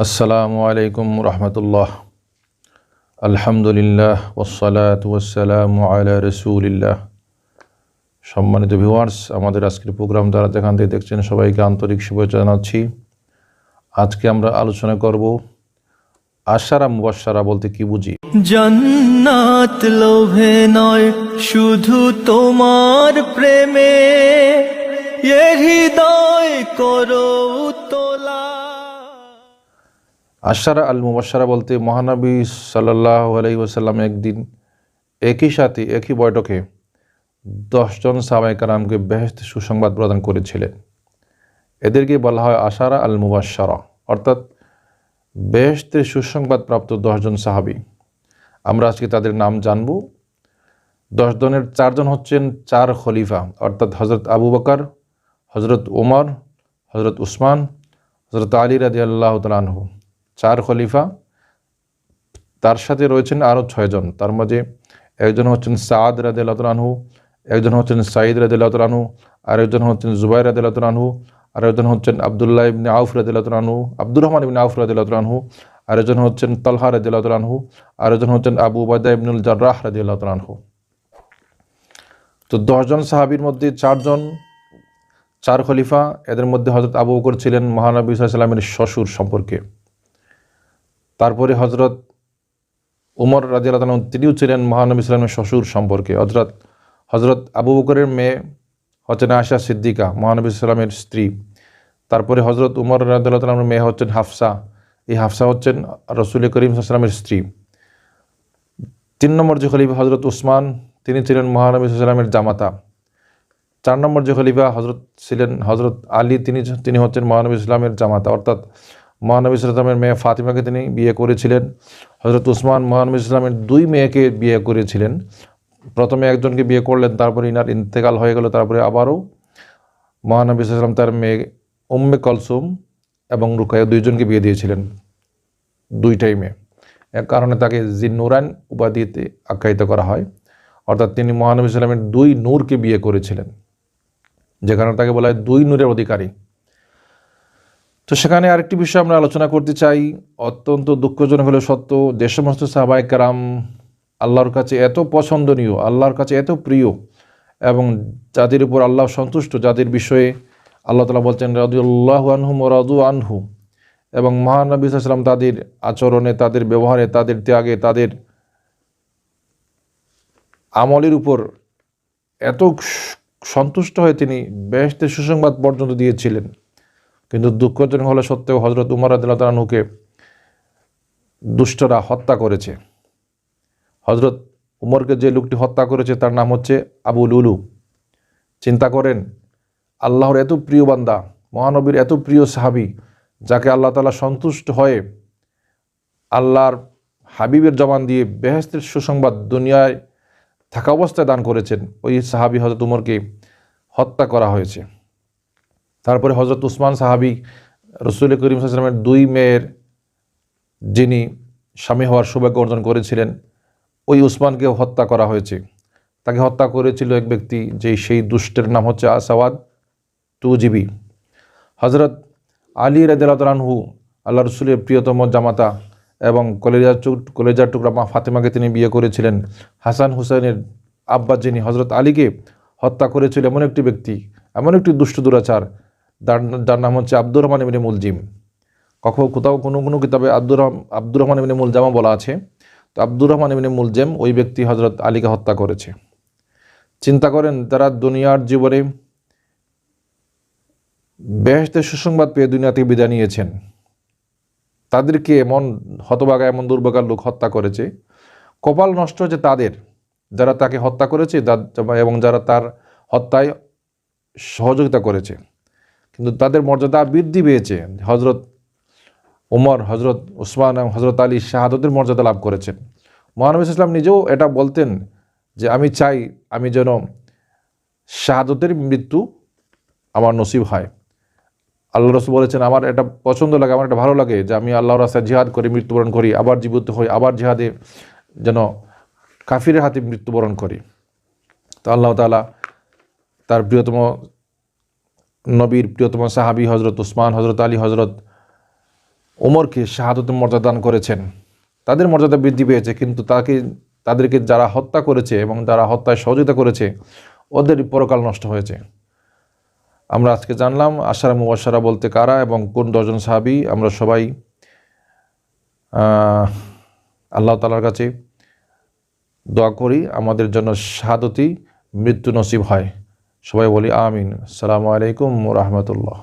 আসসালামু আলাইকুম রহমতুল্লাহ। আলহামদুলিল্লাহ ওয়াসসালাতু ওয়াসসালামু আলা রাসূলিল্লাহ। সম্মানিত ভিউয়ার্স, আমাদের আজকের প্রোগ্রাম যারা যেখান থেকে দেখছেন সবাইকে আন্তরিক শুভেচ্ছা জানাচ্ছি। আজকে আমরা আলোচনা করব আশারা মুবাশশারা বলতে কি বুঝি। জান্নাত লোভে নয় শুধু তোমার প্রেমে, এ হৃদয় করো তোলা। আশারা আল মুবাশশারা বলতে মহানবী সাল্লাল্লাহু আলাইহি ওয়াসাল্লাম একদিন একই সাথে একই বৈঠকে 10 জন সাহাবায়ে কেরামকে বেহেশতের সুসংবাদ প্রদান করেছিলেন। এদেরকে বলা হয় আশারা আল মুবাশশারা, অর্থাৎ বেহেশতের সুসংবাদ প্রাপ্ত 10 জন সাহাবী। আমরা আজকে তাদের নাম জানব। 10 জনের 4 জন হচ্ছেন 4 খলিফা, অর্থাৎ হযরত আবু বকর, হযরত ওমর, হযরত উসমান, হযরত আলী রাদিয়াল্লাহু তাআলা আনহু। 4 খলিফা। তার সাথে রয়েছেন আরও 6 জন। তার মাঝে একজন হচ্ছেন সাদ রাদিয়াল্লাহু তাআলা আনহু, একজন হচ্ছেন সাঈদ রাদিয়াল্লাহু তাআলা আনহু, আরেকজন হচ্ছেন জুবাইর রাদিয়াল্লাহু তাআলা আনহু, আরেকজন হচ্ছেন আব্দুল্লাহ ইবনে আউফ রাদিয়াল্লাহু তাআলা আনহু, আব্দুর রহমান ইবনে আউফ রাদিয়াল্লাহু তাআলা আনহু, আরেকজন হচ্ছেন তালহা রাদিয়াল্লাহু তাআলা আনহু, আরেকজন হচ্ছেন আবু উবাইদা ইবনুল জাররাহ রাদিয়াল্লাহু তাআলা আনহু। তো 10 জন সাহাবীর মধ্যে 4 জন 4 খলিফা। এদের মধ্যে হযরত আবু বকর ছিলেন মহানবী সাল্লাল্লাহু আলাইহি ওয়াসাল্লামের শ্বশুর সম্পর্কে। তারপরে হযরত ওমর রাদিয়াল্লাহু তাআলা তিনিও ছিলেন মহানবী সাল্লাল্লাহু আলাইহি ওয়াসাল্লামের শ্বশুর সম্পর্কে। হযরত আবু বকরের মেয়ে হচ্ছেন আয়েশা সিদ্দিকা, মহানবী সাল্লাল্লাহু আলাইহি ওয়াসাল্লামের স্ত্রী। তারপরে হযরত ওমর রাদিয়াল্লাহু তাআলার মেয়ে হচ্ছেন হাফসা। এই হাফসা হচ্ছেন রাসূল করিম সাল্লাল্লাহু আলাইহি ওয়াসাল্লামের স্ত্রী। 3 নম্বর যে খলিফা হযরত উসমান, তিনি ছিলেন মহানবী সাল্লাল্লাহু আলাইহি ওয়াসাল্লামের জামাতা। 4 নম্বর যে খলিফা ছিলেন হযরত আলী, তিনি হচ্ছেন মহানবী সাল্লাল্লাহু আলাইহি ওয়াসাল্লামের জামাতা, অর্থাৎ মহানবী সাল্লাল্লাহু আলাইহি ওয়াসাল্লামের মেয়ে ফাতিমাকে তিনি বিয়ে করেছিলেন। হযরত উসমান মহানবী সাল্লাল্লাহু আলাইহি ওয়াসাল্লামের 2 মেয়েকে বিয়ে করেছিলেন। প্রথমে একজনকে বিয়ে করলেন, তারপরে ইনার ইন্তেকাল হয়ে গেল, তারপরে আবারও মহানবী সাল্লাল্লাহু আলাইহি ওয়াসাল্লাম তার মেয়ে উম্মে কুলসুম এবং রুকাইয়া 2 জনকে বিয়ে দিয়েছিলেন, 2টাই মেয়ে। এক কারণে তাকে জিন্নুরান উপাধিতে আখ্যায়িত করা হয়, অর্থাৎ তিনি মহানবী সাল্লাল্লাহু আলাইহি ওয়াসাল্লামের 2 নূরকে বিয়ে করেছিলেন, যে কারণে তাকে বলা হয় 2 নূরের অধিকারী। তো সেখানে আরেকটি বিষয় আমরা আলোচনা করতে চাই। অত্যন্ত দুঃখজনক হলেও সত্য, যে সমস্ত সাহাবায়ে কেরাম আল্লাহর কাছে এত পছন্দনীয়, আল্লাহর কাছে এত প্রিয় এবং যাদের উপর আল্লাহ সন্তুষ্ট, যাদের বিষয়ে আল্লাহ তাআলা বলছেন রাদিয়াল্লাহু আনহুম ওয়া রাদু আনহু, এবং মহানবী সাল্লাল্লাহু আলাইহি ওয়াসাল্লাম তাদের আচরণে, তাদের ব্যবহারে, তাদের ত্যাগে, তাদের আমলের উপর এত সন্তুষ্ট হয়ে তিনি বেহেশতের সুসংবাদ পর্যন্ত দিয়েছিলেন। কিন্তু দুঃখজনক হলে সত্ত্বেও হযরত উমর রাদিয়াল্লাহু তাআলা আনহুকে দুষ্টরা হত্যা করেছে। হযরত উমরকে যে লোকটি হত্যা করেছে তার নাম হচ্ছে আবু লুলু। চিন্তা করেন, আল্লাহর এত প্রিয় বান্দা, মহানবীর এত প্রিয় সাহাবী, যাকে আল্লাহ তাআলা সন্তুষ্ট হয়ে আল্লাহর হাবিবের জবান দিয়ে বেহেশতের সুসংবাদ দুনিয়ায় থাকা অবস্থায় দান করেছেন, ওই সাহাবী হযরত উমরকে হত্যা করা হয়েছে। তারপরে হযরত উসমান সাহাবী, রাসূল করিম সাল্লাল্লাহু আলাইহি ওয়াসাল্লামের 2 মেয়ের যিনি স্বামী হওয়ার সৌভাগ্য অর্জন করেছিলেন, ওই উসমানকে হত্যা করা হয়েছে। তাকে হত্যা করেছিল এক ব্যক্তি, সেই দুষ্টের নাম হচ্ছে আসাওয়াদ তুজিবি। হযরত আলী রাদিয়াল্লাহু তাআলা আনহু, আল্লাহ রাসূলের প্রিয়তম জামাতা এবং কলেজার টুকরা মা ফাতেমাকে তিনি বিয়ে করেছিলেন। হাসান হুসাইনের আব্বা যিনি হযরত আলীকে হত্যা করেছিল এমন একটি ব্যক্তি, এমন একটি দুষ্ট দুরাচার, যার নাম হচ্ছে আব্দুর রহমান ইবনে মুলজিম। কোথাও কোনো কিতাবে আব্দুর রহমান ইবনে মুলজামা বলা আছে। তো আব্দুর রহমান ইবনে মুলজিম ওই ব্যক্তি হযরত আলীকে হত্যা করেছে। চিন্তা করেন, তারা দুনিয়ার জীবনে বেহেশতের সুসংবাদ পেয়ে দুনিয়া থেকে বিদায় নিয়েছেন, তাদেরকে এমন হতভাগা, এমন দুর্ভাগা লোক হত্যা করেছে। কপাল নষ্ট হয়েছে তাদের, যারা তাকে হত্যা করেছে এবং যারা তার হত্যায় সহযোগিতা করেছে। কিন্তু তাদের মর্যাদা বৃদ্ধি পেয়েছে। হযরত ওমর, হযরত উসমান এবং হযরত আলী শাহাদাতের মর্যাদা লাভ করেছেন। মহানবী সাল্লাল্লাহু আলাইহি ওয়াসাল্লাম নিজেও এটা বলতেন যে আমি চাই আমি যেন শাহাদাতের মৃত্যু আমার নসিব হয়। আল্লাহ রাসূল বলেছেন, আমার এটা পছন্দ লাগে, আমার এটা ভালো লাগে যে আমি আল্লাহর রাস্তায় জিহাদ করি, মৃত্যুবরণ করি, আবার জীবিত হই, আবার জিহাদে যেন কাফিরের হাতে মৃত্যুবরণ করি। তো আল্লাহ তাআলা তার প্রিয়তম নবীর প্রিয়তম সাহাবী হযরত উসমান, হযরত আলী, হযরত ওমরকে শাহাদতের মর্যাদা দান করেছেন, তাদের মর্যাদা বৃদ্ধি পেয়েছে, কিন্তু তাদেরকে যারা হত্যা করেছে এবং যারা হত্যায় সহযোগিতা করেছে ওদের পরকাল নষ্ট হয়েছে। আমরা আজকে জানলাম আশারা মুবাশশারা বলতে কারা এবং কোন 10 জন সাহাবী। আমরা সবাই আল্লাহ তাআলার কাছে দোয়া করি আমাদের জন্য শাহাদতি মৃত্যু নসিব হয়। সবাই বলি আমিন। আসসালামু আলাইকুম ওয়া রাহমাতুল্লাহ।